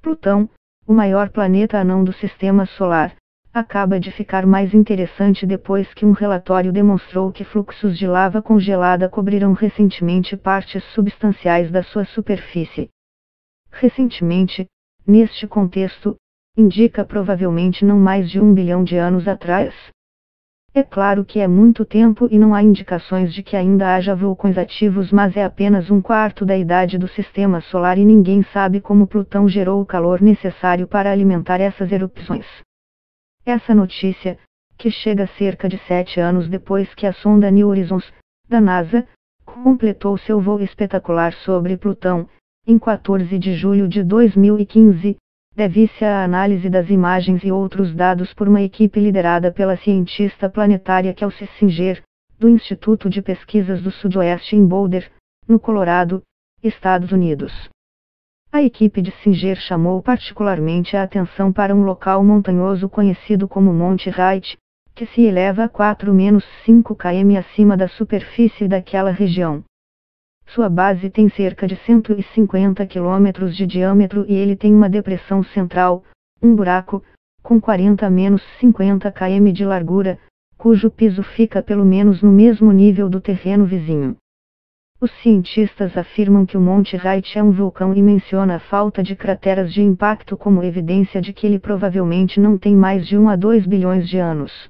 Plutão, o maior planeta anão do Sistema Solar, acaba de ficar mais interessante depois que um relatório demonstrou que fluxos de lava congelada cobriram recentemente partes substanciais da sua superfície. Recentemente, neste contexto, indica provavelmente não mais de 1 bilhão de anos atrás. É claro que é muito tempo e não há indicações de que ainda haja vulcões ativos, mas é apenas um quarto da idade do Sistema Solar e ninguém sabe como Plutão gerou o calor necessário para alimentar essas erupções. Essa notícia, que chega cerca de 7 anos depois que a sonda New Horizons, da NASA, completou seu voo espetacular sobre Plutão, em 14 de julho de 2015, deve-se à análise das imagens e outros dados por uma equipe liderada pela cientista planetária Kelsey Singer, do Instituto de Pesquisas do Sudoeste em Boulder, no Colorado, Estados Unidos. A equipe de Singer chamou particularmente a atenção para um local montanhoso conhecido como Monte Wright, que se eleva a 4-5 km acima da superfície daquela região. Sua base tem cerca de 150 km de diâmetro e ele tem uma depressão central, um buraco, com 40-50 km de largura, cujo piso fica pelo menos no mesmo nível do terreno vizinho. Os cientistas afirmam que o Monte Wright é um vulcão e menciona a falta de crateras de impacto como evidência de que ele provavelmente não tem mais de 1 a 2 bilhões de anos.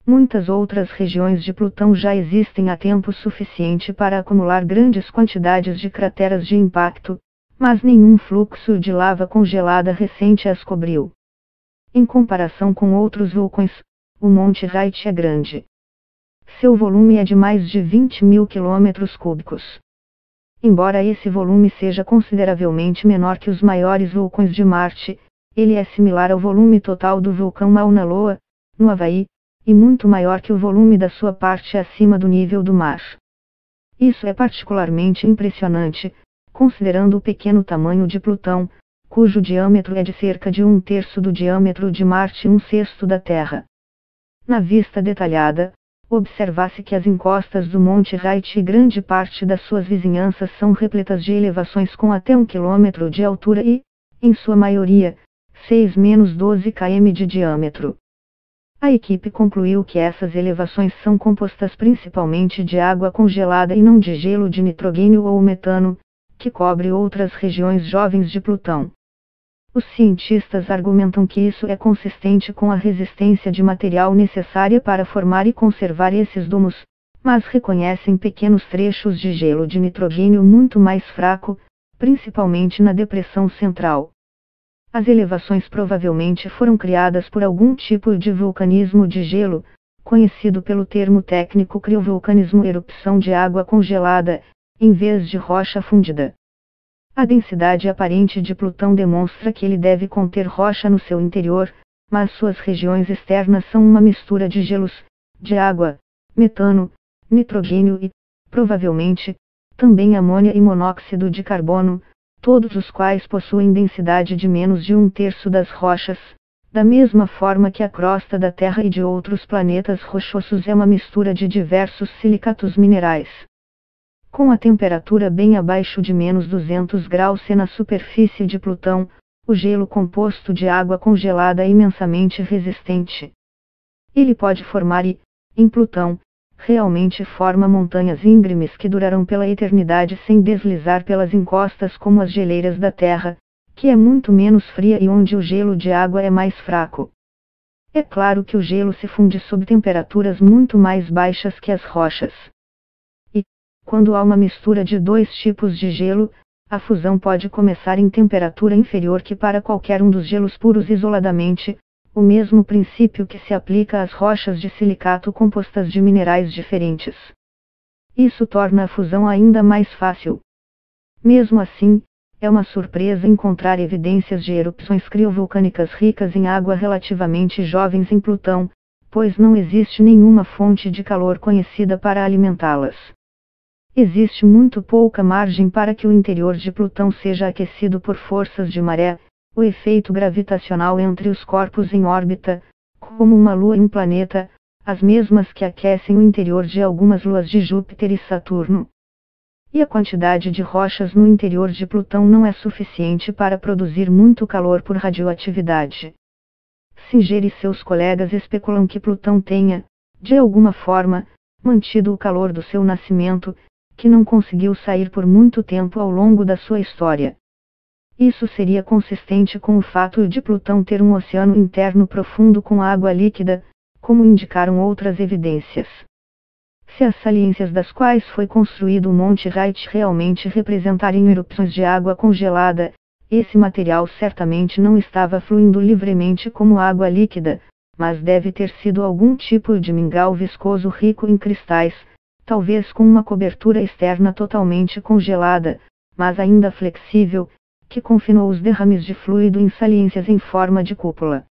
Muitas outras regiões de Plutão já existem há tempo suficiente para acumular grandes quantidades de crateras de impacto, mas nenhum fluxo de lava congelada recente as cobriu. Em comparação com outros vulcões, o Monte Wright é grande. Seu volume é de mais de 20.000 km3. Embora esse volume seja consideravelmente menor que os maiores vulcões de Marte, ele é similar ao volume total do vulcão Mauna Loa, no Havaí, e muito maior que o volume da sua parte acima do nível do mar. Isso é particularmente impressionante, considerando o pequeno tamanho de Plutão, cujo diâmetro é de cerca de 1/3 do diâmetro de Marte e 1/6 da Terra. Na vista detalhada, observa-se que as encostas do Monte Wright e grande parte das suas vizinhanças são repletas de elevações com até 1 km de altura e, em sua maioria, 6-12 km de diâmetro. A equipe concluiu que essas elevações são compostas principalmente de água congelada e não de gelo de nitrogênio ou metano, que cobre outras regiões jovens de Plutão. Os cientistas argumentam que isso é consistente com a resistência de material necessária para formar e conservar esses domos, mas reconhecem pequenos trechos de gelo de nitrogênio muito mais fraco, principalmente na depressão central. As elevações provavelmente foram criadas por algum tipo de vulcanismo de gelo, conhecido pelo termo técnico criovulcanismo, erupção de água congelada, em vez de rocha fundida. A densidade aparente de Plutão demonstra que ele deve conter rocha no seu interior, mas suas regiões externas são uma mistura de gelos, de água, metano, nitrogênio e, provavelmente, também amônia e monóxido de carbono, todos os quais possuem densidade de menos de 1/3 das rochas, da mesma forma que a crosta da Terra e de outros planetas rochosos é uma mistura de diversos silicatos minerais. Com a temperatura bem abaixo de menos 200 graus C na superfície de Plutão, o gelo composto de água congelada é imensamente resistente. Ele pode formar e, em Plutão, realmente forma montanhas íngremes que durarão pela eternidade sem deslizar pelas encostas como as geleiras da Terra, que é muito menos fria e onde o gelo de água é mais fraco. É claro que o gelo se funde sob temperaturas muito mais baixas que as rochas. E, quando há uma mistura de dois tipos de gelo, a fusão pode começar em temperatura inferior que para qualquer um dos gelos puros isoladamente, o mesmo princípio que se aplica às rochas de silicato compostas de minerais diferentes. Isso torna a fusão ainda mais fácil. Mesmo assim, é uma surpresa encontrar evidências de erupções criovulcânicas ricas em água relativamente jovens em Plutão, pois não existe nenhuma fonte de calor conhecida para alimentá-las. Existe muito pouca margem para que o interior de Plutão seja aquecido por forças de maré, o efeito gravitacional entre os corpos em órbita, como uma Lua e um planeta, as mesmas que aquecem o interior de algumas luas de Júpiter e Saturno. e a quantidade de rochas no interior de Plutão não é suficiente para produzir muito calor por radioatividade. Singer e seus colegas especulam que Plutão tenha, de alguma forma, mantido o calor do seu nascimento, que não conseguiu sair por muito tempo ao longo da sua história. Isso seria consistente com o fato de Plutão ter um oceano interno profundo com água líquida, como indicaram outras evidências. Se as saliências das quais foi construído o Monte Wright realmente representarem erupções de água congelada, esse material certamente não estava fluindo livremente como água líquida, mas deve ter sido algum tipo de mingau viscoso rico em cristais, talvez com uma cobertura externa totalmente congelada, mas ainda flexível, que confinou os derrames de fluido em saliências em forma de cúpula.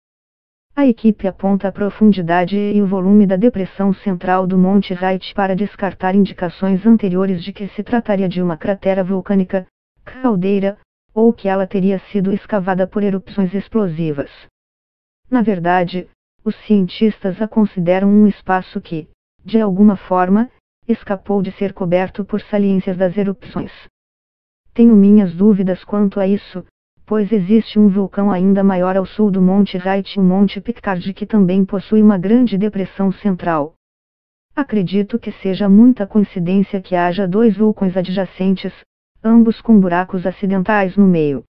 A equipe aponta a profundidade e o volume da depressão central do Monte Wright para descartar indicações anteriores de que se trataria de uma cratera vulcânica, caldeira, ou que ela teria sido escavada por erupções explosivas. Na verdade, os cientistas a consideram um espaço que, de alguma forma, escapou de ser coberto por saliências das erupções. Tenho minhas dúvidas quanto a isso, pois existe um vulcão ainda maior ao sul do Monte Wright, o Monte Pitcairn, que também possui uma grande depressão central. Acredito que seja muita coincidência que haja dois vulcões adjacentes, ambos com buracos acidentais no meio.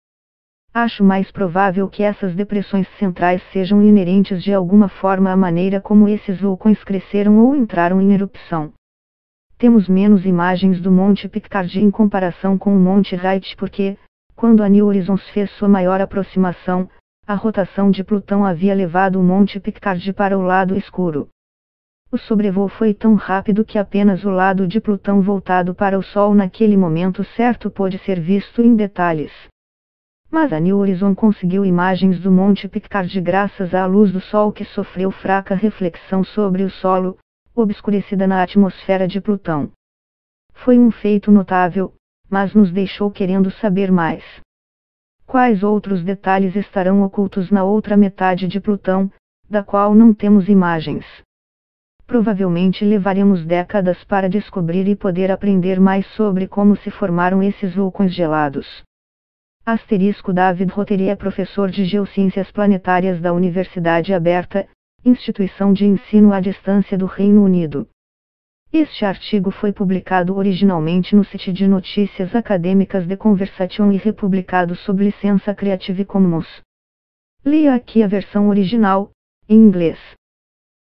Acho mais provável que essas depressões centrais sejam inerentes de alguma forma à maneira como esses vulcões cresceram ou entraram em erupção. Temos menos imagens do Monte Pitcairn em comparação com o Monte Wright porque, quando a New Horizons fez sua maior aproximação, a rotação de Plutão havia levado o Monte Pitcairn para o lado escuro. O sobrevoo foi tão rápido que apenas o lado de Plutão voltado para o Sol naquele momento certo pôde ser visto em detalhes. Mas a New Horizons conseguiu imagens do Monte Pitcairn graças à luz do Sol que sofreu fraca reflexão sobre o solo, obscurecida na atmosfera de Plutão. Foi um feito notável, mas nos deixou querendo saber mais. Quais outros detalhes estarão ocultos na outra metade de Plutão, da qual não temos imagens? Provavelmente levaremos décadas para descobrir e poder aprender mais sobre como se formaram esses vulcões gelados. Asterisco David Rothery é professor de Geociências Planetárias da Universidade Aberta, instituição de ensino à distância do Reino Unido. Este artigo foi publicado originalmente no site de notícias acadêmicas The Conversation e republicado sob licença Creative Commons. Leia aqui a versão original, em inglês.